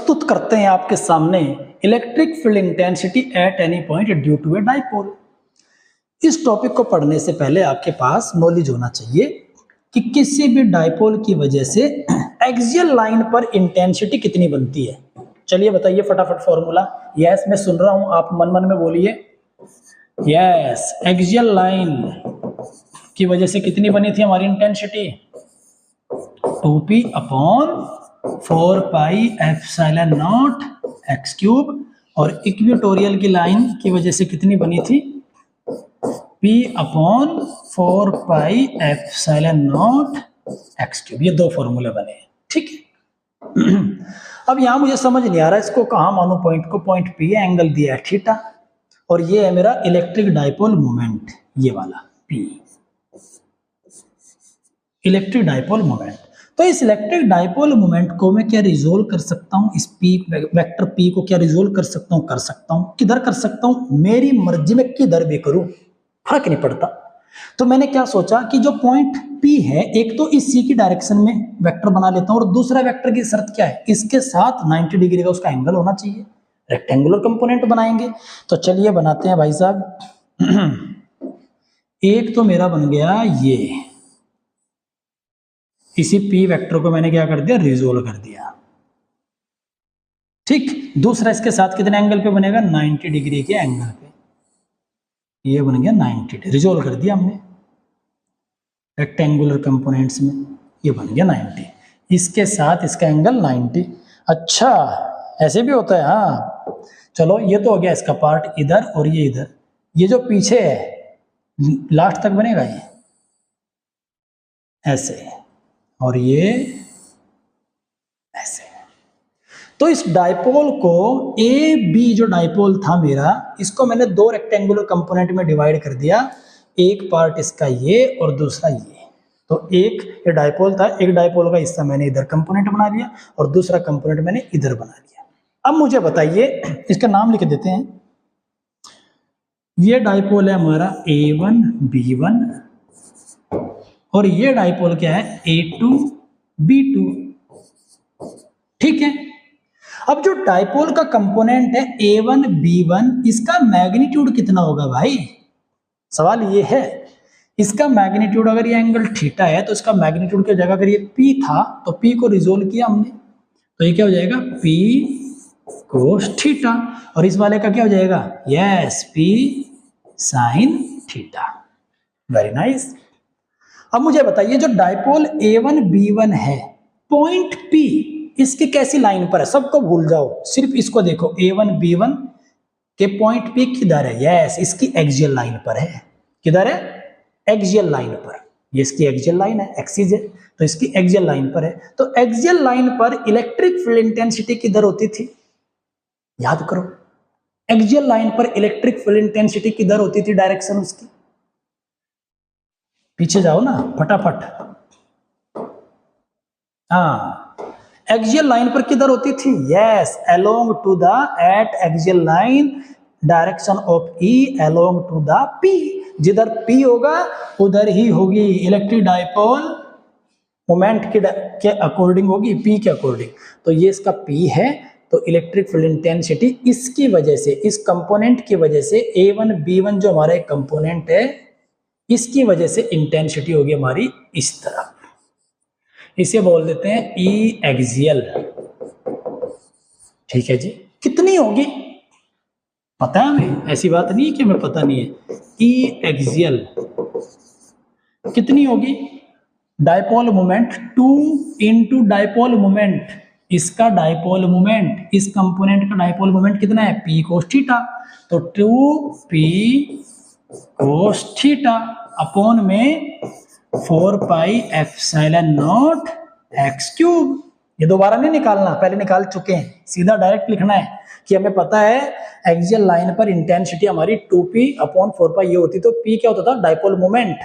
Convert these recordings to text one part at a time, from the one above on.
प्रस्तुत करते हैं आपके सामने electric field intensity at any point due to a dipole. इस टॉपिक को पढ़ने से पहले आपके पास नॉलेज होना चाहिए कि किसी भी डाइपोल की वजह से एक्सियल लाइन पर इंटेंसिटी कितनी बनती है। चलिए बताइए फटाफट फॉर्मूला। यस मैं सुन रहा हूं, आप मन मन में बोलिए। यस, एक्सियल लाइन की वजह से कितनी बनी थी हमारी intensity? 2p upon 4 pi epsilon not x cube. और इक्वेटोरियल की लाइन की वजह से कितनी बनी थी? p upon 4 pi epsilon not x cube. ये दो फॉर्मूले बने हैं, ठीक है। अब यहां मुझे समझ नहीं आ रहा इसको कहां मानूं पॉइंट को। पॉइंट p है, एंगल दिया है थीटा, और ये है मेरा इलेक्ट्रिक डाइपोल मोमेंट, ये वाला p, इलेक्ट्रिक डाइपोल मोमेंट। तो इस इलेक्ट्रिक डाइपोल मोमेंट को मैं क्या रिजोल्व कर सकता हूं? इस p वेक्टर p को क्या रिजोल्व कर सकता हूं? कर सकता हूं। किधर कर सकता हूं? मेरी मर्जी में किधर भी करूं, फर्क नहीं पड़ता। तो मैंने क्या सोचा कि जो पॉइंट P है, एक तो इस C की डायरेक्शन में वेक्टर बना लेता हूं, और दूसरा वेक्टर की शर्त क्या है? इसके साथ 90 डिग्री का उसका एंगल होना चाहिए। रेक्टेंगुलर कंपोनेंट बनाएंगे। तो चलिए बनाते हैं भाई साहब। एक तो मेरा बन गया ये, इसी P वेक्टर को मैंने क्या कर दिया? रिजोल्व कर दिया, ठीक। दूसरा इसके साथ कितने एंगल पे बनेगा? 90 डिग्री के एंगल पे। ये बन गया 90, रिजोल्व कर दिया हमने रेक्टेंगुलर कंपोनेंट्स में। ये बन गया 90, इसके साथ इसका एंगल 90। अच्छा, ऐसे भी होता है। हाँ चलो, ये तो हो गया इसका पार्ट इधर, और ये इधर। ये जो पीछे है लास्ट तक बनेगा ये ऐसे, और ये ऐसे। तो इस डाइपोल को ए बी जो डाइपोल था मेरा, इसको मैंने दो रेक्टेंगुलर कंपोनेंट में डिवाइड कर दिया। एक पार्ट इसका ये और दूसरा ये। तो एक ये डाइपोल था, एक डाइपोल का हिस्सा मैंने इधर कंपोनेंट बना लिया और दूसरा कंपोनेंट मैंने इधर बना लिया। अब मुझे बताइए, इसका नाम लिख देते हैं। ये डाइपोल है हमारा A1 B1, और ये डाइपोल क्या है? A2 B2, ठीक है। अब जो डाइपोल का कंपोनेंट है A1 B1, इसका मैग्नीट्यूड कितना होगा भाई? सवाल ये है। इसका मैग्नीट्यूड, अगर ये एंगल थीटा है तो इसका मैग्नीट्यूड की जगह अगर ये P था तो P को रिजोल्व किया हमने, तो ये क्या हो जाएगा? P cos theta. और इस वाले का क्या हो जाएगा? Yes, P sine theta. Very nice. अब मुझे बताइए, जो डाइपोल A1 B1 है, पॉइंट P इसकी कैसी लाइन पर है? सबको भूल जाओ, सिर्फ इसको देखो। A1 B1 के पॉइंट P किधर है? यस, इसकी एक्सियल लाइन पर है। किधर है? एक्सियल लाइन पर। ये इसकी एक्सियल लाइन है, एक्सिस है, तो इसकी एक्सियल लाइन पर है। तो एक्सियल लाइन पर इलेक्ट्रिक फील्ड इंटेंसिटी किधर होती थी? याद करो, एक्सियल लाइन पर इलेक्ट्रिक फील्ड इंटेंसिटी किधर होती थी? डायरेक्शन उसकी, पीछे जाओ ना फटाफट। हाँ, एक्सियल लाइन पर किधर होती थी? Yes, along to the, at axial line direction of E along to the P। जिधर P होगा उधर ही होगी इलेक्ट्रिक डाइपोल मोमेंट के अकॉर्डिंग होगी, P के अकॉर्डिंग। तो ये इसका P है, तो इलेक्ट्रिक फील्ड इंटेंसिटी इसकी वजह से, इस कंपोनेंट की वजह से, A1 B1 जो हमारा एक कंपोनेंट है, इसकी वजह से इंटेंसिटी होगी हमारी इस तरफ। इसे बोल देते हैं E एक्सियल, ठीक है जी। कितनी होगी पता है हमें, ऐसी बात नहीं है कि हमें पता नहीं है। E एक्सियल कितनी होगी? Dipole moment 2 into dipole moment, इसका डाइपोल मोमेंट, इस कंपोनेंट का डाइपोल मोमेंट कितना है? P cos theta. तो 2P कोस थीटा अपॉन में 4 pi epsilon not x cube. ये दोबारा नहीं निकालना, पहले निकाल चुके हैं, सीधा डायरेक्ट लिखना है कि हमें पता है एक्सियल लाइन पर इंटेंसिटी हमारी 2p अपॉन 4 पाई ये होती। तो p क्या होता था? Dipole moment.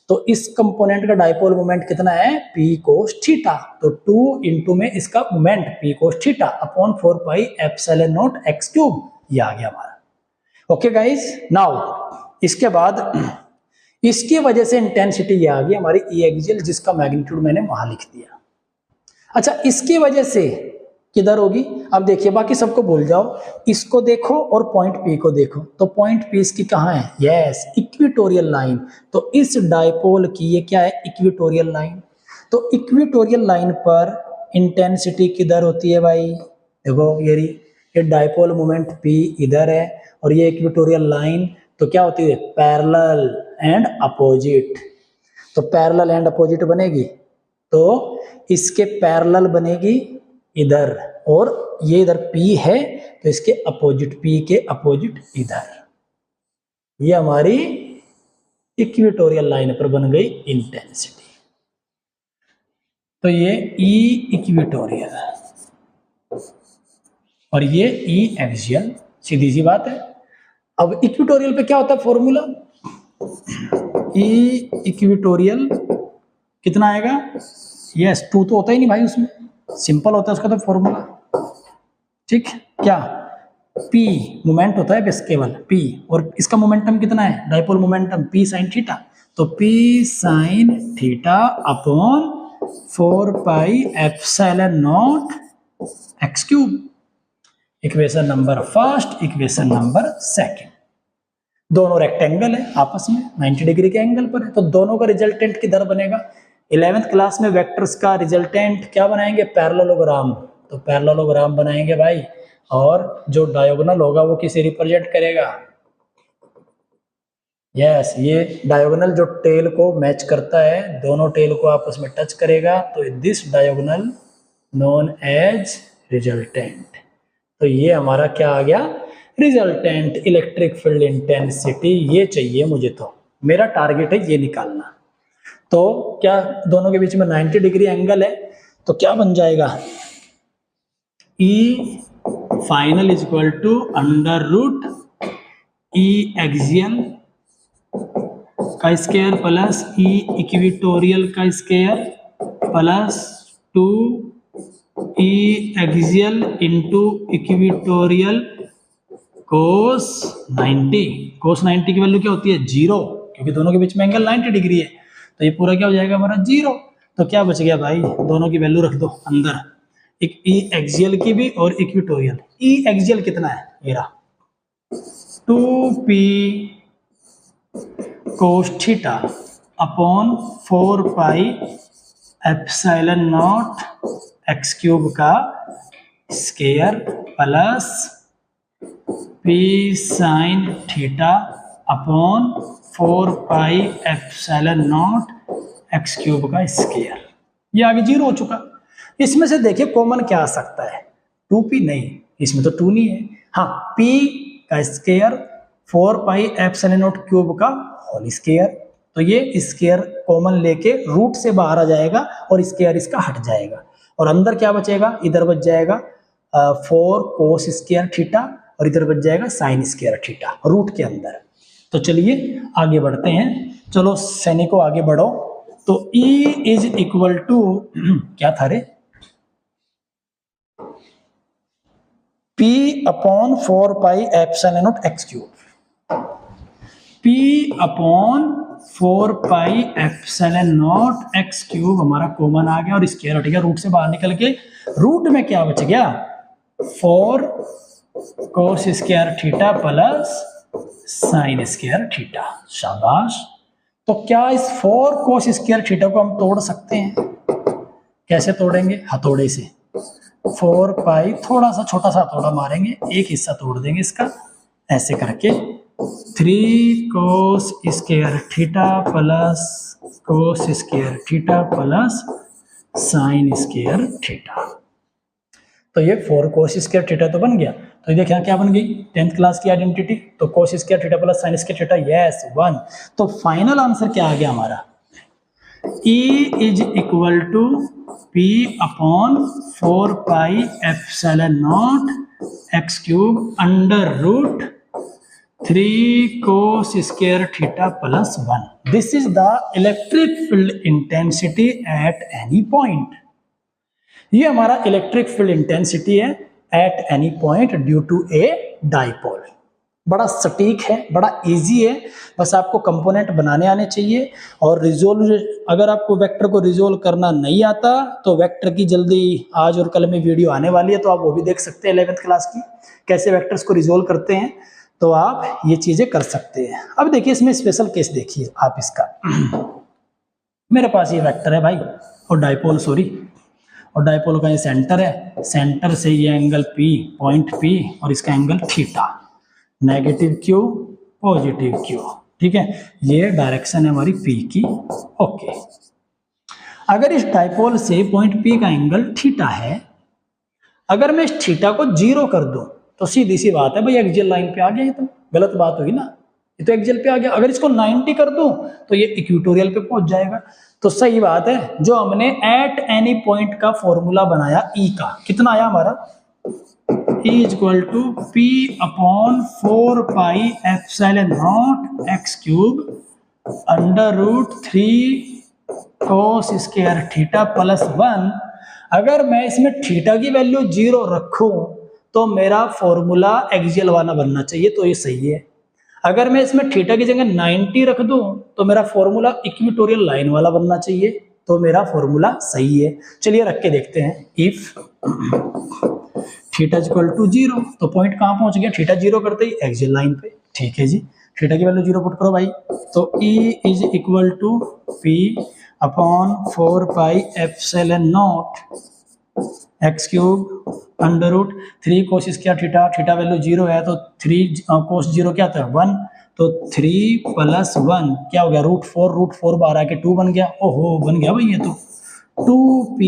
तो इस कंपोनेंट का डाइपोल मोमेंट कितना है? p cos theta. तो 2 इंटू में इसका moment p cos theta upon 4 pi epsilon not x cube. ये आ गया हमारा। ओके गाइस, नाउ इसके बाद इसकी वजह से इंटेंसिटी ये आ गई हमारी E एक्सियल, जिसका मैग्नीट्यूड मैंने वहां लिख दिया। अच्छा, इसकी वजह से किधर होगी? अब देखिए, बाकी सबको भूल जाओ, इसको देखो और पॉइंट पी को देखो। तो पॉइंट पी इसकी कहाँ है? Yes, equatorial line. तो इस डायपोल की ये क्या है? Equatorial line. तो इक्वेटोरियल लाइन पर इंटेंसिटी किधर होती है भाई? देखो ये डायपोल मोमेंट P इधर है और ये इक्वेटोरियल लाइन तो क्या होती है? Parallel and opposite. तो पैरेलल एंड अपोजिट बनेगी, तो इसके पैरेलल बनेगी इधर, और ये इधर P है तो इसके अपोजिट, P के अपोजिट इधर। ये हमारी इक्वेटोरियल लाइन पर बन गई इंटेंसिटी। तो ये E इक्वेटोरियल और ये E एक्सियल, सीधी सी बात है। अब इक्वेटोरियल पे क्या होता है फॉर्मूला? E इक्वेटोरियल कितना आएगा? यस, 2 तो होता ही नहीं भाई उसमें, सिंपल होता है उसका तो फॉर्मूला। ठीक, क्या? P मोमेंट होता है बस केवल P, और इसका मोमेंटम कितना है? Dipole momentum P sine theta. तो P sine theta upon 4 pi epsilon naught x cube. Equation number first, equation number second. दोनों रेक्टेंगल है आपस में 90 डिग्री के एंगल पर है, तो दोनों का रिजल्टेंट किधर बनेगा? 11th क्लास में वेक्टर्स का रिजल्टेंट क्या बनाएंगे? पैरेललोग्राम। तो पैरेललोग्राम बनाएंगे भाई, और जो डायगोनल होगा वो किसे रिप्रेजेंट करेगा? यस, ये डायगोनल जो टेल को मैच करता है, दोनों टेल को आपस में टच करेगा, तो this diagonal known as resultant. तो ये हमारा क्या आ गया? Resultant electric field intensity. ये चाहिए मुझे, तो मेरा टारगेट है ये निकालना। तो क्या दोनों के बीच में 90 डिग्री एंगल है, तो क्या बन जाएगा? E final is equal to under root E axial का स्क्वायर प्लस E इक्वेटोरियल का square plus 2 E axial into equatorial cos 90। Cos 90 की वैल्यू क्या होती है? 0, क्योंकि दोनों के बीच में एंगल 90 डिग्री है, तो ये पूरा क्या हो जाएगा हमारा? 0। तो क्या बच गया भाई? दोनों की वैल्यू रख दो अंदर, एक E एक्सियल की भी और इक्वेटोरियल। E एक्सियल कितना है? ये रहा 2p cos theta upon 4 pi epsilon naught x cube का square plus p sine theta upon 4 pi epsilon naught x cube का स्क्वायर। ये आगे 0 हो चुका। इसमें से देखिए कॉमन क्या आ सकता है? 2p नहीं, इसमें तो 2 नहीं है। हाँ, p का square 4 pi epsilon not cube का होल स्क्वायर। तो ये स्क्वायर कॉमन लेके रूट से बाहर आ जाएगा और स्क्वायर इसका हट जाएगा, और अंदर क्या बचेगा? इधर बच जाएगा 4 कोस स्क्वायर थीटा और इधर बच जाएगा साइन स्क्वायर थीटा रूट के अंदर। तो चलिए आगे बढ़ते हैं। चलो सैनिकों आगे बढ़ो। तो E इज इक्वल टू क्या था रे? P upon 4 pi epsilon naught x cube. P upon 4 pi epsilon naught x cube हमारा कॉमन आ गया और स्क्वायर हट गया, रूट से बाहर निकल के रूट में क्या बच गया? 4 कोस square theta plus sine square theta. शाबाश। तो क्या इस 4 कोस स्क्वायर थीटा को हम तोड़ सकते हैं? कैसे तोड़ेंगे? हथौड़े से। 4 पाई थोड़ा सा छोटा सा हथौड़ा मारेंगे, एक हिस्सा तोड़ देंगे इसका, ऐसे करके 3 cos square theta plus cos square theta plus sine square theta. तो ये 4 कोस स्क्वायर थीटा तो बन गया। तो ये देखिए क्या बन गई? 10th क्लास की आइडेंटिटी। तो cos square theta plus sine square theta, yes 1। तो फाइनल आंसर क्या आ गया हमारा? E is equal to P upon 4 pi epsilon naught x cube under root 3 cos square theta plus 1। This is the electric field intensity at any point. ये हमारा electric field intensity है at any point due to a dipole. बड़ा सटीक है, बड़ा easy है, बस आपको कंपोनेंट बनाने आने चाहिए। और रिजोल्व, अगर आपको वेक्टर को रिजोल्व करना नहीं आता तो वेक्टर की जल्दी आज और कल में वीडियो आने वाली है, तो आप वो भी देख सकते हैं 11th क्लास की, कैसे वेक्टर्स को रिजोल्व करते हैं, तो आप ये चीजें कर सकते हैं। अब देखिए इसमें स्पेशल केस देखिए आप इसका। मेरे पास ये वेक्टर है भाई, और डाइपोल और डाइपोल का ये सेंटर है, सेंटर से ये एंगल P, पॉइंट P, और इसका angle theta, negative Q, positive Q, ठीक है। ये डायरेक्शन है हमारी P की, ओके। अगर इस डाइपोल से पॉइंट P का एंगल थीटा है, अगर मैं इस थीटा को 0 कर दूं तो सीधी सी बात है भाई एक्सियल लाइन पे आ गया, ये तो गलत बात हुई ना, ये तो एक्सियल पे आ गया। अगर इसको 90 कर दूं तो ये इक्वेटोरियल पे पहुंच जाएगा। तो सही बात है, जो हमने एट एनी पॉइंट का फॉर्मूला बनाया E का, कितना आया हमारा, E = P upon 4 pi epsilon naught x cube √3 cos square theta plus 1। अगर मैं इसमें थीटा की वैल्यू 0 रखूं तो मेरा फॉर्मूला एक्सियल वाला बनना चाहिए, तो ये सही है। अगर मैं इसमें थीटा की जगह 90 रख दूं तो मेरा फॉर्मूला इक्वेटोरियल लाइन वाला बनना चाहिए, तो मेरा फॉर्मूला सही है। चलिए रख के देखते हैं। इफ थीटा = 0, तो पॉइंट कहां पहुंच गया, थीटा 0 करते ही एक्सियल लाइन पे, ठीक है जी। थीटा की वैल्यू 0 पुट करो भाई, तो E = P upon 4 pi epsilon naught x cube √3 cos square theta, theta value 0 है तो 3 cos 0 क्या था 1, तो 3 + 1 क्या हो गया √4 बाहर आके 2 बन गया। ओहो बन गया भाई, ये तो 2p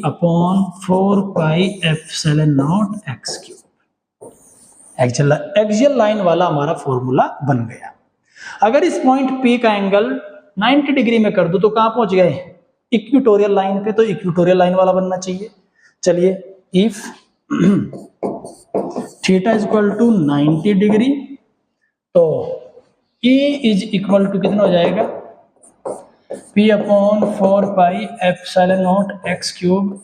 upon 4 pi epsilon naught x cube, axial line वाला हमारा फॉर्मूला बन गया। अगर इस पॉइंट P का एंगल 90 डिग्री में कर दूं तो कहां पहुंच गए, इक्वेटोरियल लाइन पे, तो इक्वेटोरियल लाइन वाला बनना चाहिए। चलिए इफ थीटा = 90 डिग्री, तो E = कितना हो जाएगा, P upon 4 pi epsilon naught x cube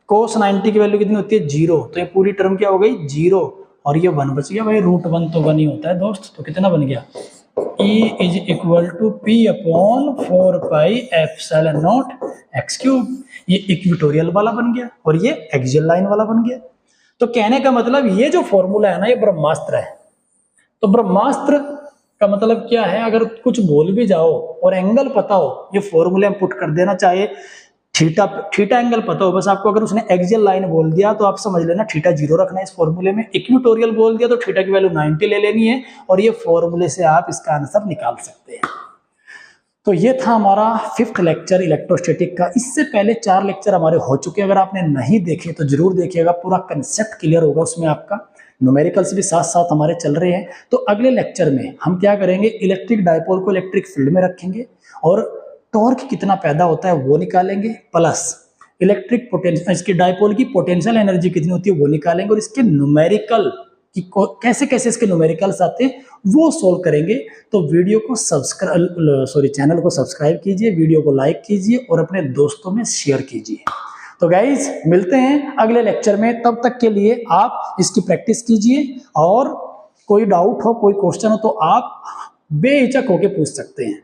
cos 90 की वैल्यू कितनी होती है 0, तो ये पूरी टर्म क्या हो गई 0, और ये 1 बच गया भाई, √1 तो 1 ही होता है दोस्त, तो कितना बन गया, E = P upon 4 pi epsilon naught x cube. ये इक्वेटोरियल वाला बन गया और ये एक्सियल लाइन वाला बन गया। तो कहने का मतलब ये जो फॉर्मूला है ना, ये ब्रह्मास्त्र है। तो ब्रह्मास्त्र का मतलब क्या है, अगर कुछ बोल भी जाओ और एंगल पता हो, ये फॉर्मूले में पुट कर देना, चाहे थीटा एंगल पता हो, बस आपको अगर उसने एक्सियल लाइन बोल दिया तो आप समझ लेना थीटा 0 रखना है इस फॉर्मूले में। इक्वेटोरियल बोल दिया तो थीटा की वैल्यू 90 ले लेनी है, और ये फॉर्मूले से आप इसका आंसर निकाल सकते हैं। तो ये था हमारा 5th लेक्चर इलेक्ट्रोस्टैटिक का। इससे पहले 4 लेक्चर हमारे हो चुके हैं, अगर आपने नहीं देखे तो जरूर देखिएगा, पूरा कंसेप्ट क्लियर होगा उसमें आपका। न्यूमेरिकल्स भी साथ साथ हमारे चल रहे हैं। तो अगले लेक्चर में हम क्या करेंगे, इलेक्ट्रिक डायपोल को इलेक्ट्रिक फील्ड में रखेंगे और टॉर्क कितना पैदा होता है वो निकालेंगे, प्लस इलेक्ट्रिक पोटेंशियल, इसकी डायपोल की पोटेंशियल एनर्जी कितनी होती है वो निकालेंगे, और इसके न्यूमेरिकल कि कैसे कैसे इसके न्यूमेरिकल्स आते हैं वो सोल्व करेंगे। तो वीडियो को चैनल को सब्सक्राइब कीजिए, वीडियो को लाइक कीजिए और अपने दोस्तों में शेयर कीजिए। तो गाइज मिलते हैं अगले लेक्चर में, तब तक के लिए आप इसकी प्रैक्टिस कीजिए, और कोई डाउट हो, कोई क्वेश्चन हो तो आप बेहिचक होकर पूछ सकते हैं।